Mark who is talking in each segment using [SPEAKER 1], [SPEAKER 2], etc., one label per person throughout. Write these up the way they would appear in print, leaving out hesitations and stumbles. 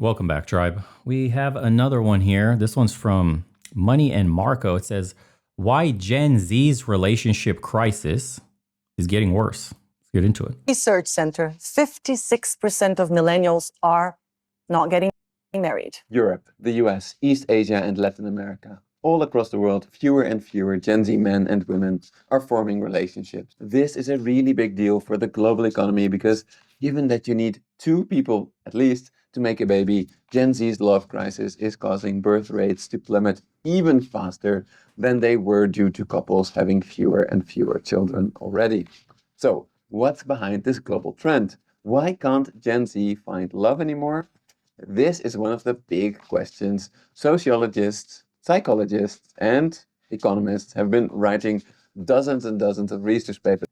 [SPEAKER 1] Welcome back, tribe. We have another one here. This one's from Money and Marco. It says, why Gen Z's relationship crisis is getting worse. Let's get into it.
[SPEAKER 2] Research Center, 56% of millennials are not getting married.
[SPEAKER 3] Europe, the US, East Asia, and Latin America. All across the world, fewer and fewer Gen Z men and women are forming relationships. This is a really big deal for the global economy because given that you need two people, at least, to make a baby, Gen Z's love crisis is causing birth rates to plummet even faster than they were due to couples having fewer and fewer children already. So, what's behind this global trend? Why can't Gen Z find love anymore? This is one of the big questions sociologists, psychologists, and economists have been writing dozens and dozens of research papers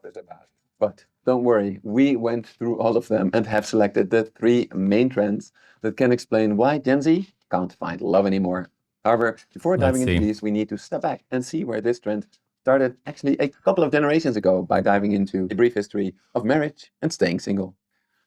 [SPEAKER 3] about. But don't worry, we went through all of them and have selected the three main trends that can explain why Gen Z can't find love anymore. However, before diving into these, we need to step back and see where this trend started actually a couple of generations ago by diving into a brief history of marriage and staying single.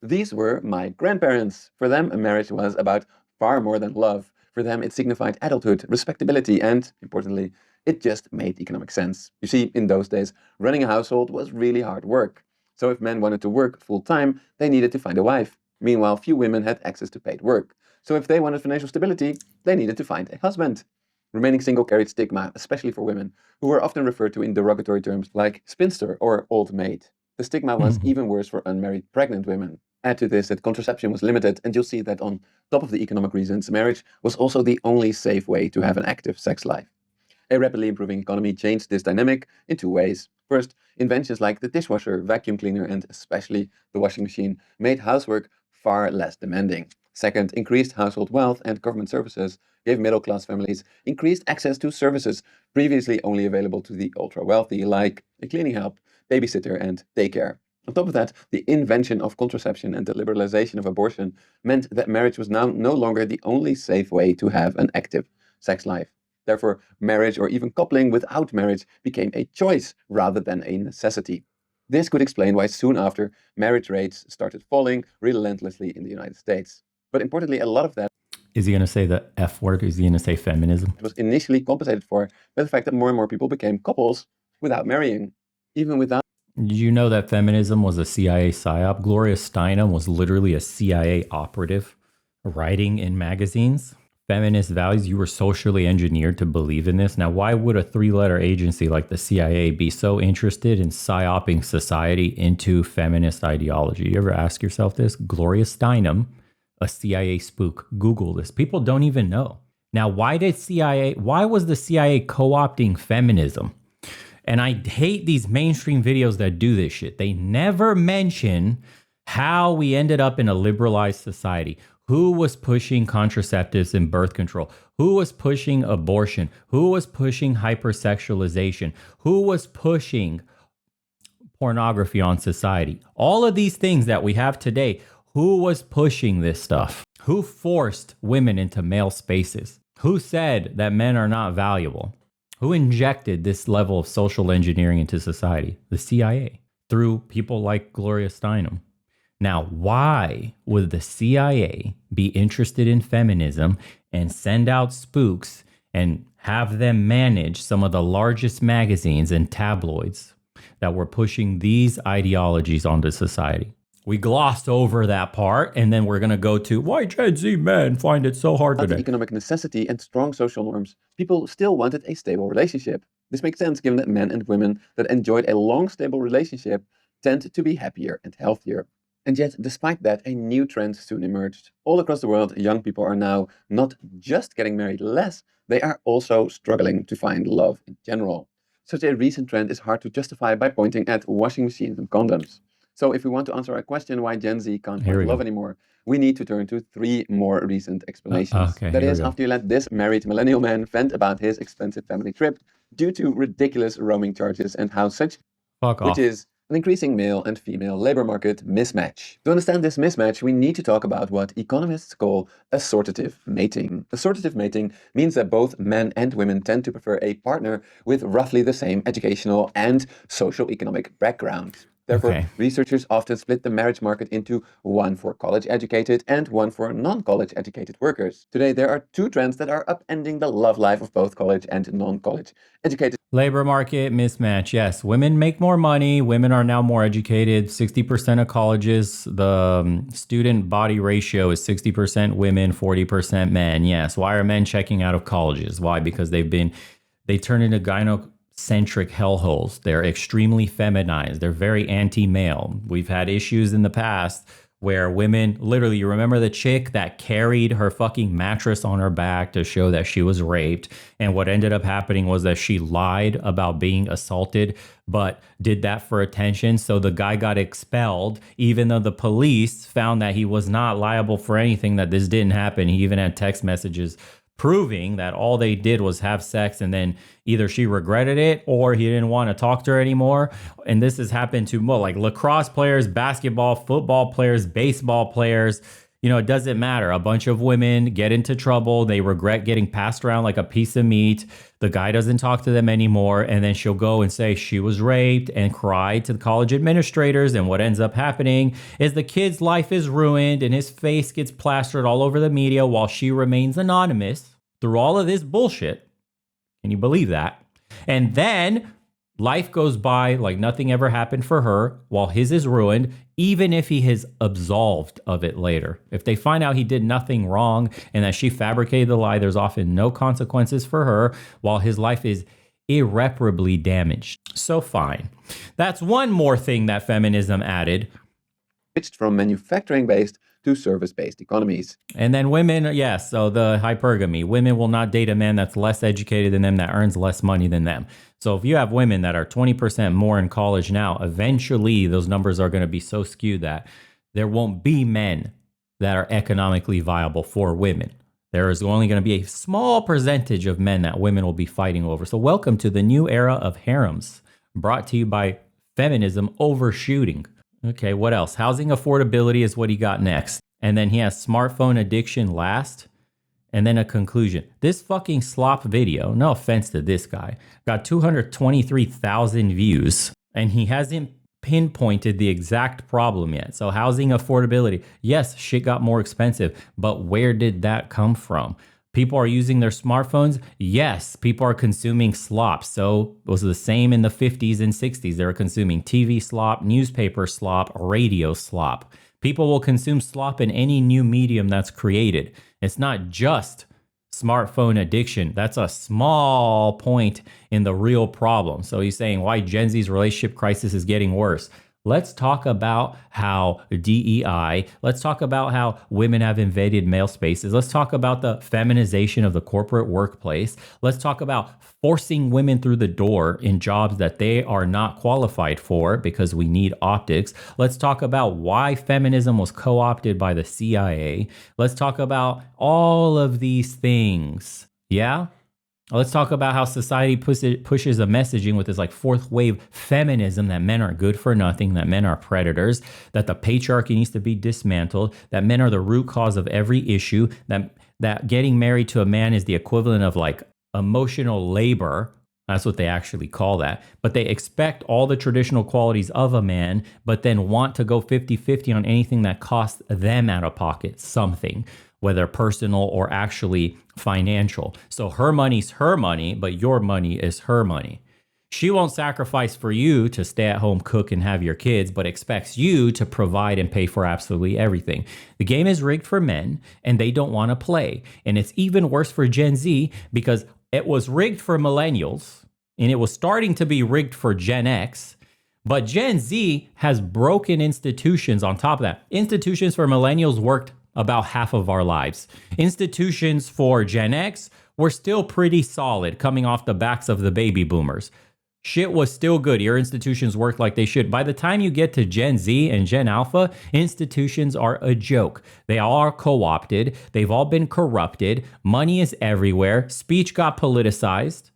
[SPEAKER 3] These were my grandparents. For them, a marriage was about far more than love. For them, it signified adulthood, respectability, and, importantly, it just made economic sense. You see, in those days, running a household was really hard work. So if men wanted to work full-time, they needed to find a wife. Meanwhile, few women had access to paid work. So if they wanted financial stability, they needed to find a husband. Remaining single carried stigma, especially for women, who were often referred to in derogatory terms like spinster or old maid. The stigma was even worse for unmarried pregnant women. Add to this that contraception was limited, and you'll see that on top of the economic reasons, marriage was also the only safe way to have an active sex life. A rapidly improving economy changed this dynamic in two ways. First, inventions like the dishwasher, vacuum cleaner, and especially the washing machine made housework far less demanding. Second, increased household wealth and government services gave middle-class families increased access to services previously only available to the ultra-wealthy, like a cleaning help, babysitter, and daycare. On top of that, the invention of contraception and the liberalization of abortion meant that marriage was now no longer the only safe way to have an active sex life. Therefore, marriage or even coupling without marriage became a choice rather than a necessity. This could explain why soon after, marriage rates started falling relentlessly in the United States. But importantly, a lot of that
[SPEAKER 1] Is he going to say the F word? Is he going to say feminism?
[SPEAKER 3] was initially compensated for by the fact that more and more people became couples without marrying, even without.
[SPEAKER 1] Did you know that feminism was a CIA psyop? Gloria Steinem was literally a CIA operative writing in magazines. Feminist values, you were socially engineered to believe in this. Now, why would a three-letter agency like the CIA be so interested in psyoping society into feminist ideology? You ever ask yourself this? Gloria Steinem, a CIA spook. Google this. People don't even know. Now, why was the CIA co-opting feminism? And I hate these mainstream videos that do this shit. They never mention how we ended up in a liberalized society. Who was pushing contraceptives and birth control? Who was pushing abortion? Who was pushing hypersexualization? Who was pushing pornography on society? All of these things that we have today, who was pushing this stuff? Who forced women into male spaces? Who said that men are not valuable? Who injected this level of social engineering into society? The CIA, through people like Gloria Steinem. Now, why would the CIA be interested in feminism and send out spooks and have them manage some of the largest magazines and tabloids that were pushing these ideologies onto society? We glossed over that part, and then we're going to go to why Gen Z men find it so hard today.
[SPEAKER 3] Economic necessity and strong social norms, people still wanted a stable relationship. This makes sense given that men and women that enjoyed a long, stable relationship tend to be happier and healthier. And yet, despite that, a new trend soon emerged. All across the world, young people are now not just getting married less, they are also struggling to find love in general. Such a recent trend is hard to justify by pointing at washing machines and condoms. So if we want to answer our question why Gen Z can't find love anymore, we need to turn to three more recent explanations. That is, after you let this married millennial man vent about his expensive family trip due to ridiculous roaming charges and how such, which is an increasing male and female labor market mismatch. To understand this mismatch, we need to talk about what economists call assortative mating. Assortative mating means that both men and women tend to prefer a partner with roughly the same educational and socio-economic background. Therefore,
[SPEAKER 1] Okay.
[SPEAKER 3] researchers often split the marriage market into one for college-educated and one for non-college-educated workers. Today, there are two trends that are upending the love life of both college and non-college educated.
[SPEAKER 1] Labor market mismatch. Yes, women make more money. Women are now more educated. 60% of colleges, the student body ratio is 60% women, 40% men. Yes. Why are men checking out of colleges? Why? Because they turn into gynocentric hellholes. They're extremely feminized. They're very anti-male. We've had issues in the past where women, literally, you remember the chick that carried her fucking mattress on her back to show that she was raped. And what ended up happening was that she lied about being assaulted, but did that for attention. So the guy got expelled, even though the police found that he was not liable for anything, that this didn't happen. He even had text messages proving that all they did was have sex, and then either she regretted it or he didn't want to talk to her anymore. And this has happened to like lacrosse players, basketball, football players, baseball players. It doesn't matter. A bunch of women get into trouble. They regret getting passed around like a piece of meat. The guy doesn't talk to them anymore. And then she'll go and say she was raped and cry to the college administrators. And what ends up happening is the kid's life is ruined and his face gets plastered all over the media while she remains anonymous through all of this bullshit. Can you believe that? And then life goes by like nothing ever happened for her while his is ruined, even if he is absolved of it later. If they find out he did nothing wrong and that she fabricated the lie, there's often no consequences for her while his life is irreparably damaged. So fine. That's one more thing that feminism added.
[SPEAKER 3] Switched from manufacturing-based to service-based economies.
[SPEAKER 1] And then women, yes, so the hypergamy. Women will not date a man that's less educated than them, that earns less money than them. So if you have women that are 20% more in college now, eventually those numbers are going to be so skewed that there won't be men that are economically viable for women. There is only going to be a small percentage of men that women will be fighting over. So welcome to the new era of harems, brought to you by feminism overshooting. Okay, what else? Housing affordability is what he got next. And then he has smartphone addiction last. And then a conclusion. This fucking slop video, no offense to this guy, got 223,000 views. And he hasn't pinpointed the exact problem yet. So housing affordability. Yes, shit got more expensive. But where did that come from? People are using their smartphones. Yes, people are consuming slop. So it was the same in the 50s and 60s. They were consuming TV slop, newspaper slop, radio slop. People will consume slop in any new medium that's created. It's not just smartphone addiction. That's a small point in the real problem. So he's saying why Gen Z's relationship crisis is getting worse. Let's talk about how DEI, let's talk about how women have invaded male spaces. Let's talk about the feminization of the corporate workplace. Let's talk about forcing women through the door in jobs that they are not qualified for because we need optics. Let's talk about why feminism was co-opted by the CIA. Let's talk about all of these things. Yeah? Let's talk about how society pushes a messaging with this like fourth wave feminism that men are good for nothing, that men are predators, that the patriarchy needs to be dismantled, that men are the root cause of every issue, that getting married to a man is the equivalent of like emotional labor. That's what they actually call that. But they expect all the traditional qualities of a man, but then want to go 50-50 on anything that costs them out of pocket something, whether personal or actually financial. So her money's her money, but your money is her money. She won't sacrifice for you to stay at home, cook, and have your kids, but expects you to provide and pay for absolutely everything. The game is rigged for men, and they don't want to play. And it's even worse for Gen Z because it was rigged for millennials, and it was starting to be rigged for Gen X. But Gen Z has broken institutions on top of that. Institutions for millennials worked about half of our lives. Institutions for Gen X were still pretty solid coming off the backs of the baby boomers. Shit was still good. Your institutions worked like they should. By the time you get to Gen Z and Gen Alpha, institutions are a joke. They all are co-opted. They've all been corrupted. Money is everywhere. Speech got politicized.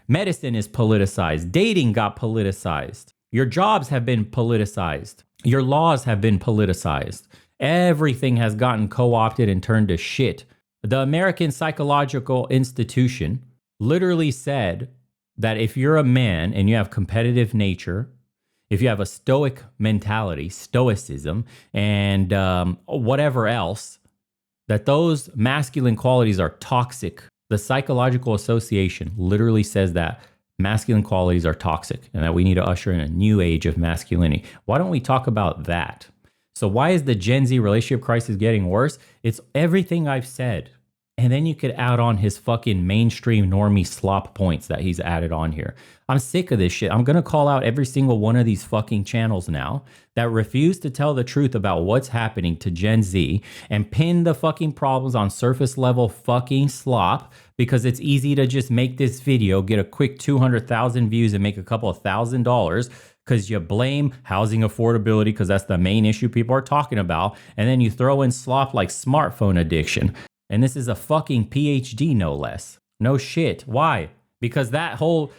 [SPEAKER 1] Medicine is politicized. Dating got politicized. Your jobs have been politicized. Your laws have been politicized. Everything has gotten co-opted and turned to shit. The American Psychological Institution literally said that if you're a man and you have competitive nature if you have a stoic mentality, stoicism, and whatever else, that those masculine qualities are toxic. The psychological association literally says that masculine qualities are toxic and that we need to usher in a new age of masculinity. Why don't we talk about that? So why is the Gen Z relationship crisis getting worse? It's everything I've said. And then you could add on his fucking mainstream normie slop points that he's added on here. I'm sick of this shit. I'm going to call out every single one of these fucking channels now that refuse to tell the truth about what's happening to Gen Z and pin the fucking problems on surface level fucking slop because it's easy to just make this video, get a quick 200,000 views and make a couple of $1,000 because you blame housing affordability because that's the main issue people are talking about. And then you throw in slop like smartphone addiction. And this is a fucking PhD, no less. No shit. Why? Because that whole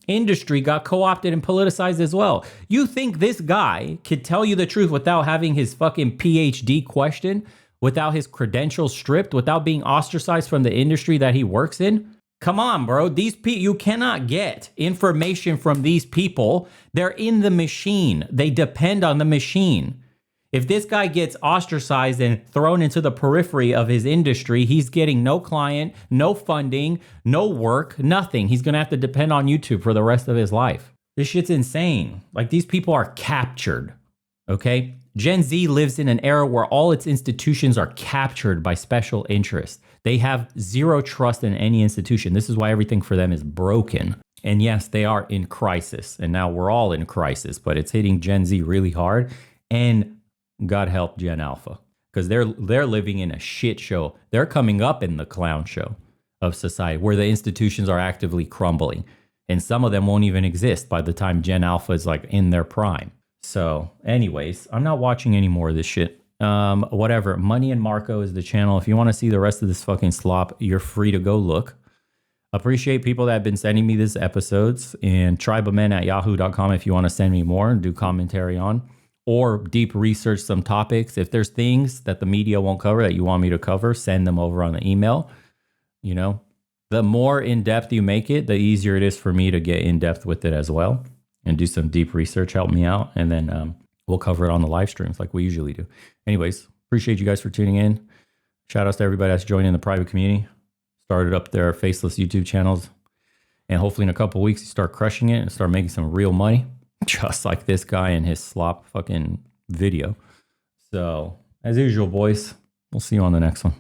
[SPEAKER 1] industry got co-opted and politicized as well. You think this guy could tell you the truth without having his fucking PhD questioned, without his credentials stripped, without being ostracized from the industry that he works in? Come on, bro. These people, you cannot get information from these people. They're in the machine. They depend on the machine. If this guy gets ostracized and thrown into the periphery of his industry, he's getting no client, no funding, no work, nothing. He's going to have to depend on YouTube for the rest of his life. This shit's insane. Like, these people are captured, okay? Gen Z lives in an era where all its institutions are captured by special interests. They have zero trust in any institution. This is why everything for them is broken. And yes, they are in crisis. And now we're all in crisis, but it's hitting Gen Z really hard. And God help Gen Alpha, because they're living in a shit show. They're coming up in the clown show of society where the institutions are actively crumbling. And some of them won't even exist by the time Gen Alpha is like in their prime. So anyways, I'm not watching any more of this shit. Whatever. Money and Marco is the channel. If you want to see the rest of this fucking slop, you're free to go look. Appreciate people that have been sending me these episodes, and tribeofmen@yahoo.com if you want to send me more and do commentary on, or deep research some topics. If there's things that the media won't cover that you want me to cover, send them over on the email. You know, the more in-depth you make it, the easier it is for me to get in-depth with it as well and do some deep research, help me out. And then we'll cover it on the live streams like we usually do. Anyways, appreciate you guys for tuning in. Shout outs to everybody that's joining the private community. Started up their faceless YouTube channels. And hopefully in a couple of weeks, you start crushing it and start making some real money. Just like this guy and his slop fucking video. So, as usual, boys, we'll see you on the next one.